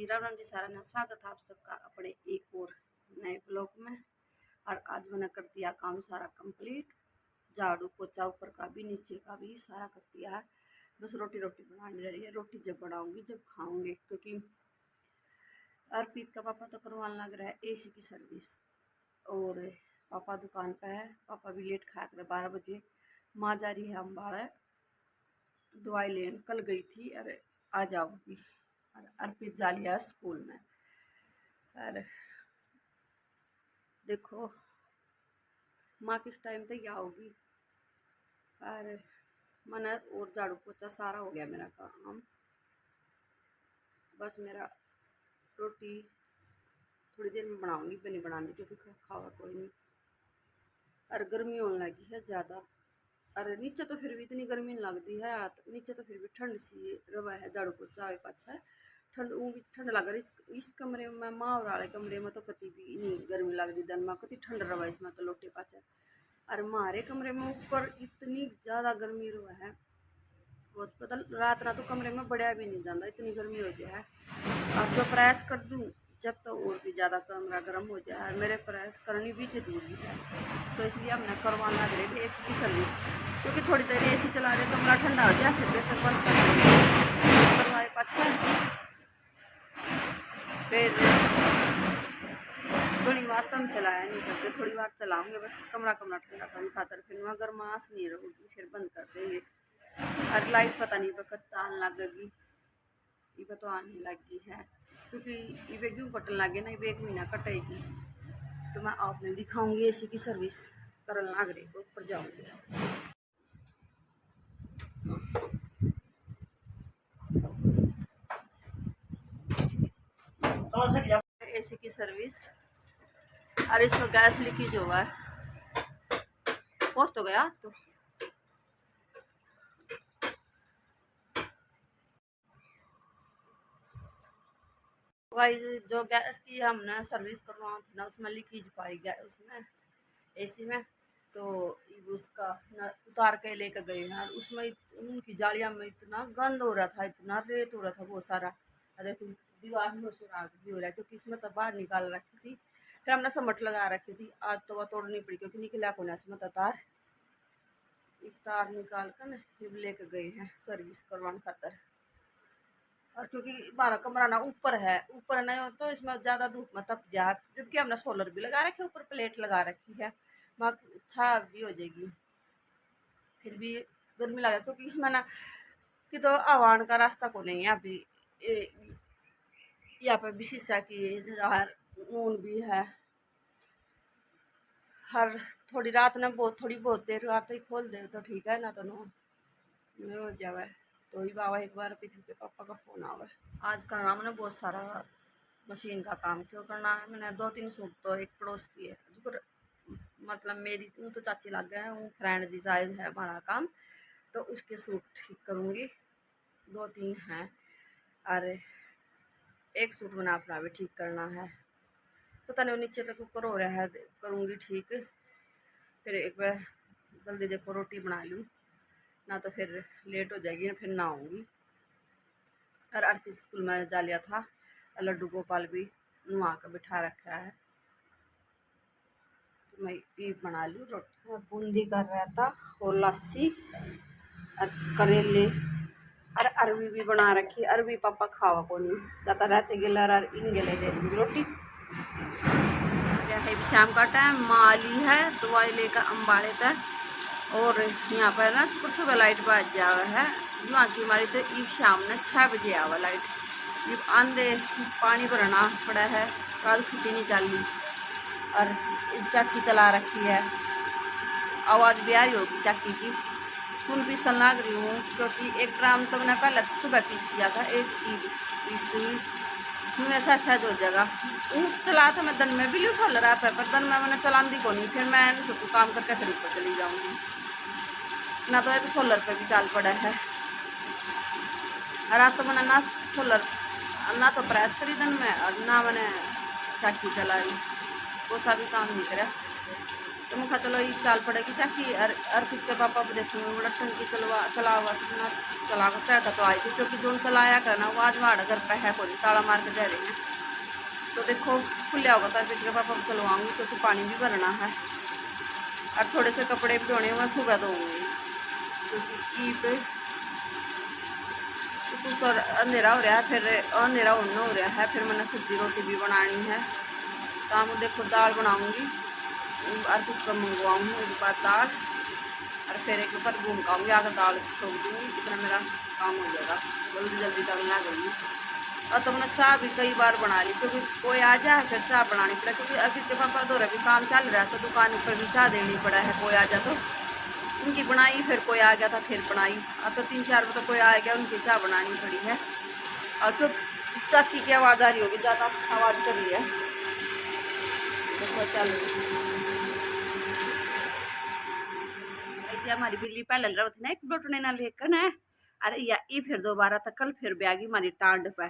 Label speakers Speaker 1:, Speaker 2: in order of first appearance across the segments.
Speaker 1: राम राम जी सारा ना स्वागत है आप सबका अपने एक और नए ब्लॉग में। और आज मैंने कर दिया काम सारा कंप्लीट, झाड़ू पोछा ऊपर का भी नीचे का भी सारा कर दिया है। बस रोटी बनानी रही है। रोटी जब बनाऊंगी जब खाऊंगे, क्योंकि अर्पित का पापा तो करवाने लग रहा है एसी की सर्विस। और पापा दुकान पे है, पापा भी लेट खाया कर 12 बजे। माँ जा रही है अम्बाड़ा दवाई लेने, कल गई थी। अरे आ जाऊंगी। और अर्पित जा लिया स्कूल में। और देखो माँ किस टाइम तक आओगी। और मैंने और झाड़ू पोछा सारा हो गया मेरा काम। बस मेरा रोटी थोड़ी देर में बनाऊंगी, बनी बनानी क्योंकि खावा कोई नहीं। और गर्मी होने लगी है ज़्यादा। अरे नीचे तो फिर भी इतनी गर्मी नहीं लगती है, नीचे तो फिर भी ठंड सी रवा है। झाड़ू पोछा आए पाछा है ठंड, वो भी ठंड लग रही। इस कमरे में माँ और वाले कमरे में तो कति भी नहीं गर्मी लगती। दिन में कति ठंड रवा इसमें तो लोटे पाछा। और हमारे कमरे में ऊपर इतनी ज़्यादा गर्मी रहा है, बहुत पता रात ना तो कमरे में बढ़िया भी नहीं जाता, इतनी गर्मी हो जाए। अब जो प्रेस कर दूँ जब तो और भी ज़्यादा कमरा गर्म हो जाए। और मेरे प्रेस करनी भी जरूरी है, तो इसलिए हमने करवाना लग रही है एसी की सर्विस। क्योंकि थोड़ी देर एसी चला दे कमरा ठंडा हो जाए, फिर प्रेशर बंद कर करवाए पाछा। फिर थोड़ी बार तो हम चलाया नहीं करते, थोड़ी बार चलाऊंगे बस कमरा ठंडा करने खातर। फिर वहाँ गर्माश नहीं रहेगी, फिर बंद कर देंगे। और लाइट पता नहीं कब आने लगेगी, ये तो आने लगी है। क्योंकि ये क्यों कटन लगे ना, ये 1 महीना कटेगी। तो मैं आपने दिखाऊंगी एसी की सर्विस करन लग रही को ऊपर जाऊंगी। एसी की सर्विस। और इसमें गैस लीकेज हुआ है। पहुंच तो गया तो भाई जो गैस की हमने सर्विस करवाना थी ना, उसमें लीकेज पाई गया उसमें एसी में। तो उसका उतार के लेकर गए हैं। उसमें उनकी जालिया में इतना गंद हो रहा था, इतना रेत हो रहा था बहुत सारा। देखो दीवार में सुराग भी हो रहा है, क्योंकि इसमें तो बाहर निकाल रखी थी। फिर हमने समट लगा रखी थी, आज तो वह तोड़नी पड़ी क्योंकि निकला को ना इसमें तार। तार निकाल कर ना फिर लेके गए हैं सर्विस करवाने खातर। और क्योंकि हमारा कमरा ना ऊपर है, ऊपर नहीं हो तो इसमें ज़्यादा धूप में तप जाए। जबकि हमने सोलर भी लगा रखे, ऊपर प्लेट लगा रखी है, वहाँ अच्छा भी हो जाएगी। फिर भी गर्मी लगा क्योंकि इसमें ना कि तो आवान का रास्ता को नहीं है अभी। यहाँ पर भी शीशा की ऊन भी है। हर थोड़ी रात में थोड़ी बहुत देर रात ही खोल दे तो ठीक है, ना तो नहीं हो जावे। तो ही बाबा एक बार पीछे के पापा का फ़ोन आवे। आज करना मैंने बहुत सारा मशीन का काम क्यों करना है। मैंने 2-3 सूट तो एक पड़ोस की है, मतलब मेरी वो तो चाची लग गए हैं, वो फ्रेंड दी साइज है हमारा काम। तो उसके सूट ठीक करूँगी, 2-3 हैं। और एक सूट मैंने अपना भी ठीक करना है, पता नहीं नीचे तक ऊपर हो रहा है, करूँगी ठीक। फिर एक बार जल्दी देखो रोटी बना लूँ, ना तो फिर लेट हो जाएगी, फिर ना आऊँगी। और अर्पित स्कूल में जा लिया था, लड्डू गोपाल भी नुआ कर बिठा रखा है। तो मैं ये बना लूँ रोटी। बूंदी कर रहा था और लस्सी और करेले और अरबी भी बना रखी। अरबी पापा खावा को नहीं जाता रहते गिल और इन गिले दे दूँगी रोटी। है शाम का टाइम, माली है दवाई लेकर अम्बाड़े तक। और यहाँ पर ना सुबह लाइट बच जावा है, यहाँ की हमारी तो ये शाम ने 6 बजे आवा लाइट। ये आंधे पानी भरना पड़ा है, रात छुट्टी नहीं चली। और चाकी चला रखी है, आवाज़ भी आ रही होगी चाकी की। सुन पीसन लग रही हूँ क्योंकि एक ड्राम तो मैंने पहले सुबह पीस दिया था, एक पीस दूँगी ऐसा सहज हो जाएगा। चला था मैं दिन में भी उठा रहा है, पर दिन में मैंने चलाती को नहीं। फिर मैं सोचू काम करके फिर ऊपर चली जाऊँगी, ना तो एक सोलर पे भी चाल पड़ा है। रात तो मैंने ना सोलर ना तो प्रेस करी दिन में, और ना मैंने चाकी चलाई, वो सा भी काम नहीं करा। तो मैं कहा चलो ये चाल पड़ेगी ताकि अर्पित के पापा को देखेंगे बड़ा टंकी चला हुआ कितना चला कर तो आई थी, क्योंकि जो चलाया करना वो आज वाड़ा घर पे है कोई ताला मार के जा रही है। तो देखो खुले होगा तो अर्पित के पापा को चलवाऊँगी, क्योंकि पानी भी भरना है और थोड़े से कपड़े भी धोने मैं सुबह धोऊँगी, क्योंकि ईद कुछ तो अंधेरा हो रहा है, फिर अंधेरा होना हो रहा है, फिर मैंने सब्जी रोटी भी बनानी है। तो मैं देखो दाल बनाऊँगी और कुछ कम मंगवाऊँगी एक बार दाल, और फिर एक बार घूम का आऊँगी आकर दाल छोड़ दूँगी, इतना मेरा काम हो जाएगा। जल्दी जल्दी दाल ला गई। और तो मैंने चाय भी कई बार बना ली, क्योंकि कोई आ जाए फिर चाय बनानी पड़ा, क्योंकि अभी के पापा दो भी काम चल रहा है तो दुकान पर भी चाय देनी पड़ा है। कोई आ जाए तो उनकी बनाई, फिर कोई आ गया था फिर बनाई। अब तो 3-4 बजे तो कोई आ गया, उनकी चाय बनानी पड़ी है। और तो चाची की आवाज़ आ रही होगी, ज़्यादा आवाज़ कर रही है। देखो चल हमारी बिल्ली पहले रही ना एक बटने ना लेकर ना, अरे या ये फिर दोबारा तक कल फिर ब्यागी हमारी टांड पे।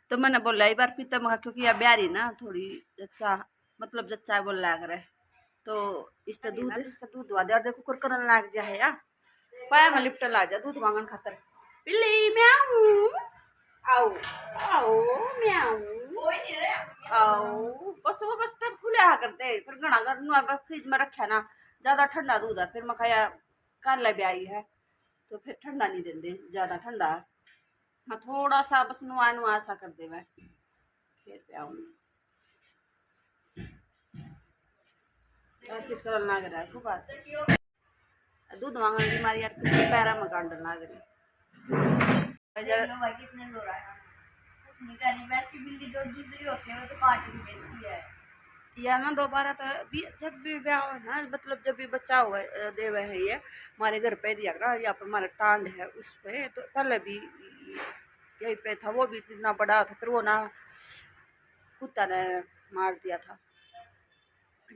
Speaker 1: तो मैंने बोला एक बार पीता मगा, क्योंकि यह ब्यारी ना थोड़ी जच्चा मतलब जच्चा बोल लग रहा है, तो इसका दूध दुआ दे। और देखो कुरकुरन लग जाए या पाया में लिपट ला जा दूध मांगन खातर। बिल्ली म्याऊ आओ आओ म्याऊ आओ। बस वो बस तब खुले आ करते फिर घना घर फ्रिज में रखा ना, ज़्यादा ठंडा दूध है, फिर मैं खाया कल भी आई है तो फिर ठंडा नहीं देंगे, ज़्यादा ठंडा हाँ थोड़ा सा बस नुआ नुआ सा कर दे फिर प्याऊंगी। अर्पित कर लग रहा है खूब बात दूध मांगने की मारी यार पैरा में गांड लग रही। कितने दो रहा है वैसी बिल्ली जो दूसरी होती है वो तो काट भी देती है या ना दोबारा। तो जब भी ब्याह हो ना, मतलब जब भी बच्चा हुआ दे हुए है, ये हमारे घर पे दिया करा, यहाँ पर हमारा टांड है उस पे, तो पहले भी यही पे था, वो भी इतना बड़ा था, फिर वो ना कुत्ता ने मार दिया था।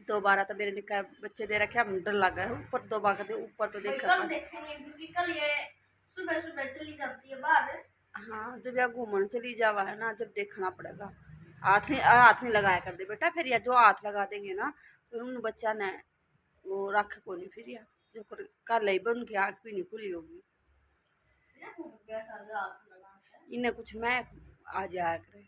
Speaker 1: दोबारा तो मेरे निकाय बच्चे दे रखे, हम डर लगा है ऊपर दोबारा दे ऊपर तो देखा कल देखेंगे, क्योंकि कल ये सुबह सुबह चली जाती है बाहर। हाँ जब यहाँ घूमने चली जावा है ना, जब देखना पड़ेगा। हाथ नहीं लगाया कर दे बेटा, फिर या जो हाथ लगा देंगे ना फिर उन बच्चा ने वो रख को नहीं, फिर या जो कर ले उनकी आँख भी नहीं खुली होगी, इन्हें कुछ मैं आ जाया करे।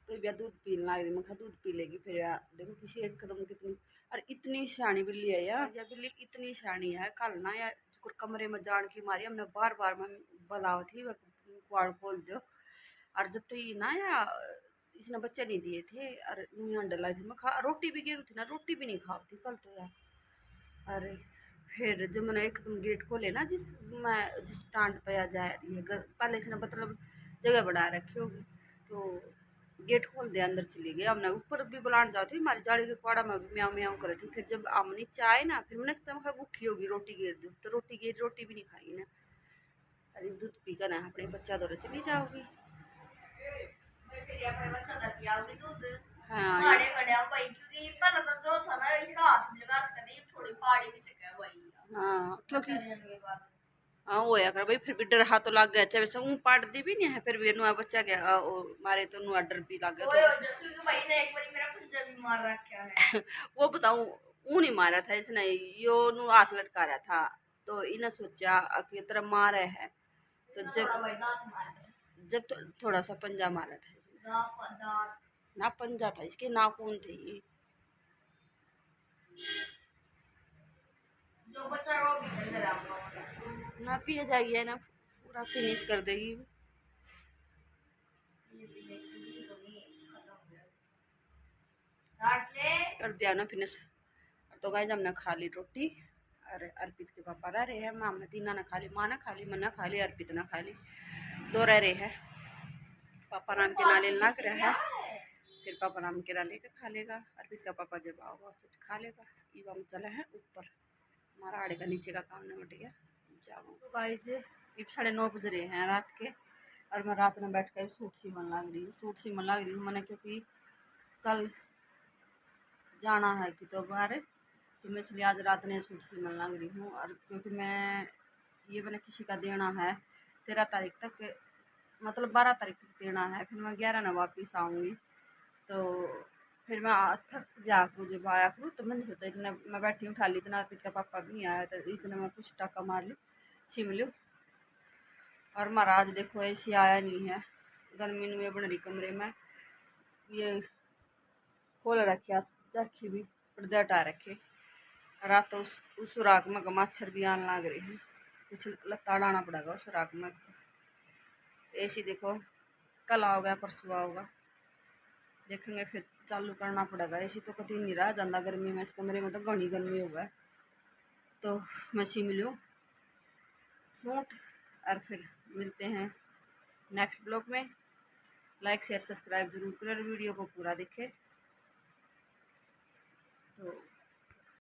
Speaker 1: तो भैया दूध पीने लग रही, मैं दूध पी लेगी फिर यार। देखो किसी एक कदम कितनी, और इतनी शानी बिल्ली है यार, या बिल्ली इतनी शानी है। कल ना यार कमरे में जान की मारी हमने बार बार मैं बुलाओ थी कुआड़ खोल दो, और जब तो ये ना या इसने बच्चे नहीं दिए थे और नहीं अंडा लाई थी, मैं खा रोटी भी गिरी थी ना, रोटी भी नहीं खाती थी कल तो यार। अरे फिर जब मैंने एकदम गेट खोले ना, जिस टांड पे आ जा रही है घर, पहले इसने मतलब जगह बना रखी होगी, तो गेट खोल दिया, अंदर चली गई। हमने ऊपर भी बुलाने जाती हमारी जाड़ी के कुआड़ा में भी म्याऊं म्याऊं करे थी। फिर जब हम नीचे आए ना, फिर मैंने इसका भूखी होगी रोटी गिर दी, तो रोटी भी नहीं खाई ना। अरे दूध पी कर ना अपने बच्चा दौरे चली जाओगी। हाँ हाँ क्योंकि हाँ वो या कर भाई, फिर भी डर हाथ तो लग गया, चाहे वैसे ऊँ पाट दी भी नहीं है, फिर भी नुआ बच्चा गया मारे तो नुआ डर भी लग गया। वो बताऊँ ऊँ नहीं मारा था इसने, यो नु हाथ लटका रहा था, तो इन्हें सोचा कि तरह मारे है, तो जब तो थोड़ा सा पंजा मारा था इसने, ना पंजा था इसके, नाखून थे ये। ना पिए जाइए ना पूरा फिनिश कर देगी, कर दिया ना फिनिश। तो गाइस हमने खा ली रोटी, और अर्पित के पापा रह रहे हैं, माँ ने तीना ना खा ली, माँ ना खा ली, मन ना खा ली, अर्पित ना खा ली, दो रह रहे हैं। पापा राम के नाले लग रहा है, फिर पापा राम के नाले का खा लेगा, अर्पित का पापा जब आओगा खा लेगा। ये हम चले हैं ऊपर, हमारा आड़े का नीचे का काम नहीं मिट गया जाओ। तो गाइस ये 9:30 बज रहे हैं रात के, और मैं रात में बैठ कर सूट सीमन लग रही हूँ मैंने, क्योंकि कल जाना है कि तो बाहर, तो मैं इसलिए आज रात ने सूट सीमन लग रही हूँ। और क्योंकि मैं ये मैंने किसी का देना है 13 तारीख तक, मतलब 12 तारीख तक देना है। फिर मैं 11 ना वापस आऊँगी। तो फिर मैं थक जा करूँ जब आया करूँ, तो मैंने सोचा इतना मैं बैठी हूँ उठा ली, इतना पिता पापा भी नहीं आया, तो इतना मैं कुछ टाका मार लूँ, छिम लूँ। और महाराज देखो ऐसी आया नहीं है, गर्मी में बन रही कमरे में, ये खोल रखे रखी भी पर्दे हटा रखे। रात तो उस सुराख में मच्छर भी आने लग रहे हैं, कुछ लत्ता डाना पड़ेगा उस सुराख में। ऐसी देखो कल आओगा परसों आओगा, देखेंगे फिर चालू करना पड़ेगा। ऐसी तो कभी नहीं रहा जाता गर्मी में, इस कमरे में तो घनी गर्मी होगा। तो मैं सिम लूँ सूट और फिर मिलते हैं नेक्स्ट ब्लॉग में। लाइक शेयर सब्सक्राइब जरूर करें, वीडियो को पूरा देखें। तो